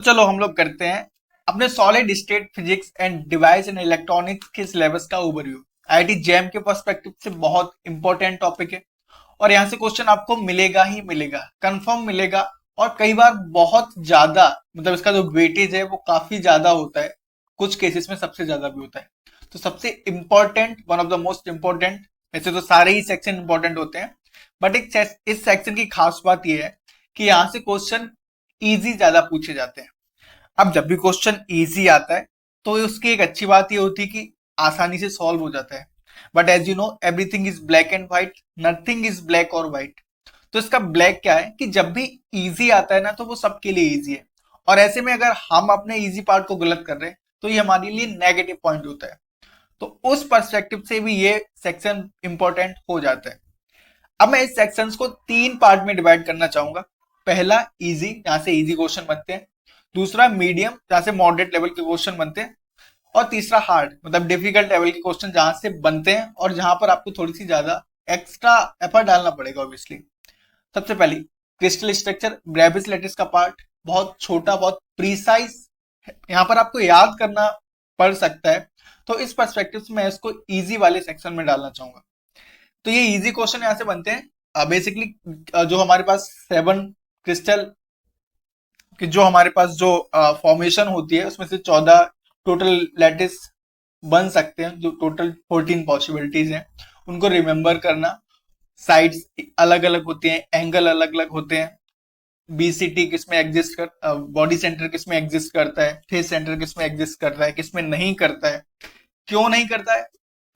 चलो हम लोग करते हैं अपने solid state physics and device and electronics के सिलेबस का ओवरव्यू। आईआईटी जैम के पर्सपेक्टिव से बहुत इंपॉर्टेंट टॉपिक है और यहाँ से क्वेश्चन आपको मिलेगा ही मिलेगा, कंफर्म मिलेगा। और कई बार बहुत ज्यादा, मतलब इसका जो वेटेज है वो काफी ज्यादा होता है, कुछ केसेस में सबसे ज्यादा भी होता है। तो सबसे important, one of the most important, वैसे तो सारे ही सेक्शन इंपॉर्टेंट होते हैं, बट इस सेक्शन की खास बात यह है कि यहाँ से क्वेश्चन इजी ज्यादा पूछे जाते हैं। अब जब भी क्वेश्चन इजी आता है तो उसकी एक अच्छी बात ये होती है कि आसानी से सॉल्व हो जाता है। But as you know, everything is black and white, nothing is black और व्हाइट। तो इसका ब्लैक क्या है कि जब भी इजी आता है ना तो वो सबके लिए इजी है, और ऐसे में अगर हम अपने इजी पार्ट को गलत कर रहे हैं तो ये हमारे लिए नेगेटिव पॉइंट होता है। तो उस पर्सपेक्टिव से भी ये सेक्शन इंपॉर्टेंट हो जाता है। अब मैं इस सेक्शंस को तीन पार्ट में डिवाइड करना चाहूंगा। पहला इजी, जहां से इजी क्वेश्चन बनते हैं। दूसरा मीडियम, जहां से मॉडरेट लेवल के क्वेश्चन बनते हैं। और तीसरा हार्ड, मतलब डिफिकल्ट लेवल के क्वेश्चन जहां से बनते हैं और जहां पर आपको थोड़ी सी ज्यादा एक्स्ट्रा एफर्ट डालना पड़ेगा ऑब्वियसली। सबसे पहले क्रिस्टल स्ट्रक्चर, ब्रेविस लेटिस का पार्ट बहुत छोटा, बहुत प्रीसाइज, यहाँ पर आपको याद करना पड़ सकता है। तो इस पर्सपेक्टिव से मैं इसको इजी वाले सेक्शन में डालना चाहूंगा। तो ये इजी क्वेश्चन यहाँ से बनते हैं। बेसिकली जो हमारे पास 7 क्रिस्टल कि जो हमारे पास जो फॉर्मेशन होती है उसमें से 14 टोटल लैटिस बन सकते हैं, जो टोटल 14 पॉसिबिलिटीज हैं उनको रिमेंबर करना। साइड्स अलग अलग होते हैं, एंगल अलग अलग होते हैं। बीसीटी किसमें एग्जिस्ट कर, बॉडी सेंटर किसमें एग्जिस्ट करता है, फेस सेंटर किसमें एग्जिस्ट करता है, किसमें नहीं करता है, क्यों नहीं करता है,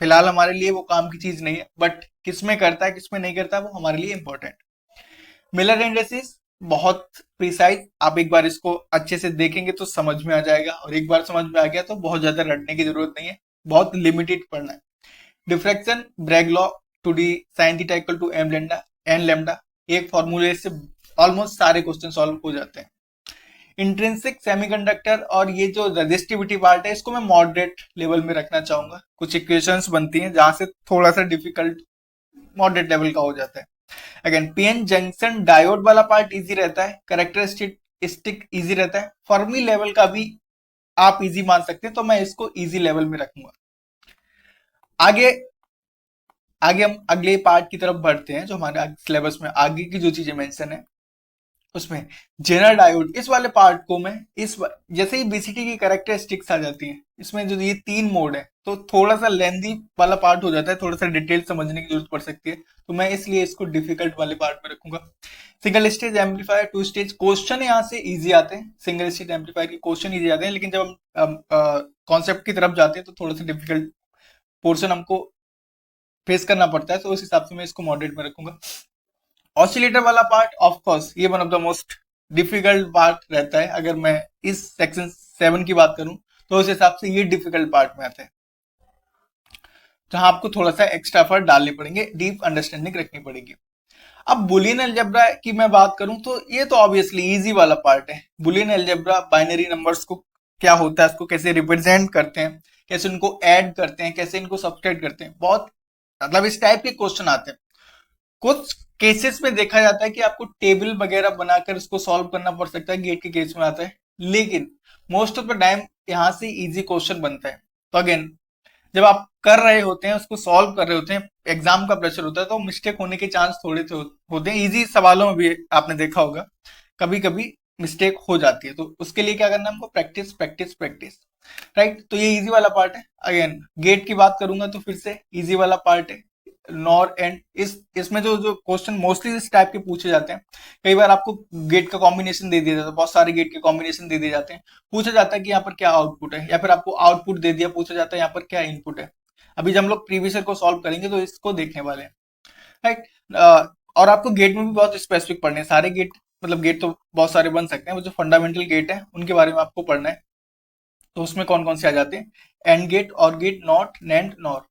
फिलहाल हमारे लिए वो काम की चीज नहीं है, बट किसमें करता है किसमें नहीं करता है वो हमारे लिए इंपॉर्टेंट। मिलर इंडेक्सिस बहुत प्रिसाइज, आप एक बार इसको अच्छे से देखेंगे तो समझ में आ जाएगा, और एक बार समझ में आ गया तो बहुत ज्यादा रटने की जरूरत नहीं है, बहुत लिमिटेड पढ़ना है। Diffraction, Bragg law, two D sine theta equal to M lambda N lambda, एक फॉर्मूले से ऑलमोस्ट सारे क्वेश्चन सॉल्व हो जाते हैं। इंट्रिंसिक सेमीकंडक्टर और ये जो रेजिस्टिविटी पार्ट है इसको मैं मॉडरेट लेवल में रखना चाहूंगा। कुछ इक्वेशंस बनती हैं जहां से थोड़ा सा डिफिकल्ट मॉडरेट लेवल का हो जाता है। अगेन पीएन जंक्शन डायोड वाला पार्ट इजी रहता है, कैरेक्टरिस्टिक इजी रहता है, फर्मी लेवल का भी आप इजी मान सकते हैं, तो मैं इसको इजी लेवल में रखूंगा। आगे आगे हम अगले पार्ट की तरफ बढ़ते हैं, जो हमारे सिलेबस में आगे की जो चीजें मेंशन है उसमें जेनर डायोड, इस वाले पार्ट को मैं जैसे ही बीसीटी की कैरेक्टरिस्टिक्स आ जाती हैं, इसमें जो ये 3 मोड है तो थोड़ा सा लेंदी वाला पार्ट हो जाता है, थोड़ा सा डिटेल समझने की जरूरत पड़ सकती है, तो मैं इसलिए इसको डिफिकल्ट वाले पार्ट में रखूंगा। Single stage amplifier, two stage question यहाँ से इजी आते हैं, सिंगल स्टेज एम्पलीफायर के क्वेश्चन इजी आते हैं, लेकिन जब हम कॉन्सेप्ट की तरफ जाते हैं तो थोड़ा सा डिफिकल्ट पोर्शन हमको फेस करना पड़ता है, तो उस हिसाब से मैं इसको मॉडरेट में रखूंगा। ऑसिलेटर वाला पार्ट ऑफ कोर्स ये one of the most difficult part रहता है, अगर मैं इस सेक्शन 7 की बात करूं तो उस हिसाब से ये डिफिकल्ट पार्ट में आता है, जहां आपको थोड़ा सा एक्स्ट्रा एफर्ट डालने पड़ेंगे, डीप अंडरस्टैंडिंग रखनी पड़ेगी। अब बुलियन अलजेब्रा की मैं बात करूं तो ये तो ऑब्वियसली इजी वाला पार्ट है। बुलियन अलजेब्रा बाइनरी नंबर्स को क्या होता है, उसको कैसे रिप्रेजेंट करते हैं, कैसे उनको ऐड करते हैं, कैसे इनको सब्सट्रैक्ट करते हैं, बहुत मतलब इस टाइप के क्वेश्चन आते हैं। कुछ केसेस में देखा जाता है कि आपको टेबल वगैरह बनाकर इसको सॉल्व करना पड़ सकता है, गेट के केस में आता है, लेकिन मोस्ट ऑफ द टाइम यहाँ से इजी क्वेश्चन बनता है। तो अगेन जब आप कर रहे होते हैं, उसको सॉल्व कर रहे होते हैं, एग्जाम का प्रेशर होता है, तो मिस्टेक होने के चांस थोड़े से होते हैं। इजी सवालों में भी आपने देखा होगा कभी कभी मिस्टेक हो जाती है, तो उसके लिए क्या करना है हमको, प्रैक्टिस प्रैक्टिस प्रैक्टिस। राइट, तो ये इजी वाला पार्ट है। अगेन गेट की बात करूंगा तो फिर से इजी वाला पार्ट है। नॉर एंड इसमें जो जो क्वेश्चन मोस्टली इस टाइप के पूछे जाते हैं, कई बार आपको गेट का कॉम्बिनेशन दे दिया जाता है, बहुत सारे गेट के कॉम्बिनेशन दे दिए जाते हैं, पूछा जाता है कि यहाँ पर क्या आउटपुट है, या फिर आपको आउटपुट दे दिया, पूछा जाता है यहाँ पर क्या इनपुट है। अभी जब हम लोग प्रीवियस ईयर को सॉल्व करेंगे तो इसको देखने वाले हैं। राइट, और आपको गेट में भी बहुत स्पेसिफिक पढ़ने हैं, सारे गेट, मतलब गेट तो बहुत सारे बन सकते हैं, वो जो फंडामेंटल गेट है उनके बारे में आपको पढ़ना है। तो उसमें कौन कौन से आ जाते हैं, एंड गेट, और gate, not, NAND, NOR,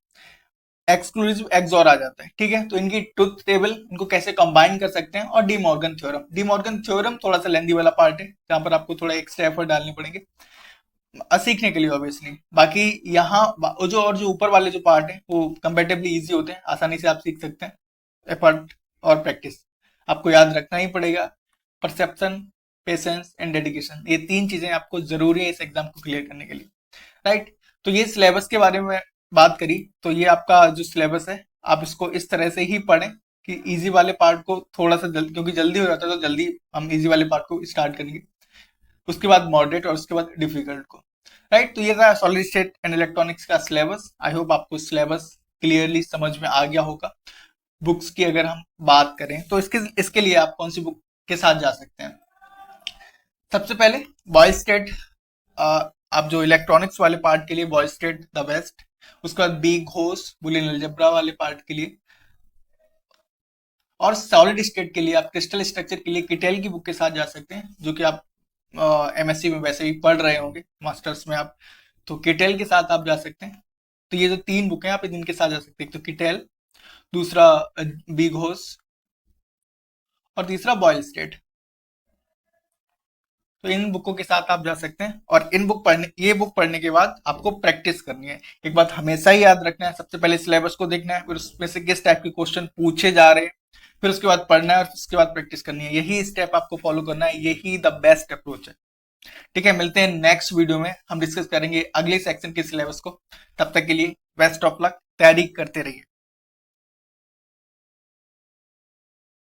exclusive XOR आ जाता है। ठीक है, तो इनकी ट्रुथ टेबल, इनको कैसे कंबाइन कर सकते हैं, और De Morgan theorem. De Morgan theorem थोड़ा सा लेंदी वाला पार्ट है, जहां पर आपको थोड़ा एक्स्ट्रा एफर्ट डालने पड़ेंगे सीखने के लिए ऑब्वियसली। बाकी यहाँ जो और जो ऊपर वाले जो पार्ट है वो कंपेरेटिवली इजी होते हैं, आसानी से आप सीख सकते हैं। एफर्ट और प्रैक्टिस आपको याद रखना ही पड़ेगा। परसेप्शन, पेशेंस एंड डेडिकेशन, ये 3 चीजें आपको जरूरी है इस एग्जाम को क्लियर करने के लिए, राइट। तो ये सिलेबस के बारे में बात करी, तो ये आपका जो सिलेबस है आप इसको इस तरह से ही पढ़ें कि इजी वाले पार्ट को थोड़ा सा जल्दी, क्योंकि जल्दी हो जाता है तो जल्दी हम इजी वाले पार्ट को स्टार्ट करेंगे, उसके बाद मॉडरेट और उसके बाद डिफिकल्ट को, राइट। तो ये था सॉलिड स्टेट एंड इलेक्ट्रॉनिक्स का सिलेबस। आई होप आपको सिलेबस क्लियरली समझ में आ गया होगा। बुक्स की अगर हम बात करें तो इसके इसके लिए आप कौन सी बुक के साथ जा सकते हैं? सबसे पहले बॉयल स्टेट, आप जो इलेक्ट्रॉनिक्स वाले पार्ट के लिए बॉयल स्टेट द बेस्ट। उसके बाद बिग होस बुलियन अलजेब्रा वाले पार्ट के लिए, और सॉलिड स्टेट के लिए आप क्रिस्टल स्ट्रक्चर के लिए किटेल की बुक के साथ जा सकते हैं, जो कि आप एमएससी में वैसे भी पढ़ रहे होंगे, मास्टर्स में आप, तो किटेल के साथ आप जा सकते हैं। तो ये जो 3 बुक हैं आप इनके साथ जा सकते हैं, तो किटेल, दूसरा बिग होस, और तीसरा बॉयल स्टेट। तो इन बुकों के साथ आप जा सकते हैं, और ये बुक पढ़ने के बाद आपको प्रैक्टिस करनी है। एक बात हमेशा ही याद रखना है, सबसे पहले सिलेबस को देखना है, फिर उसमें से किस टाइप के क्वेश्चन पूछे जा रहे हैं, फिर उसके बाद पढ़ना है, और उसके बाद प्रैक्टिस करनी है। यही स्टेप आपको फॉलो करना है, यही द बेस्ट अप्रोच है। ठीक है, मिलते हैं नेक्स्ट वीडियो में, हम डिस्कस करेंगे अगले सेक्शन के सिलेबस को। तब तक के लिए बेस्ट ऑफ लक, तैयारी करते रहिए।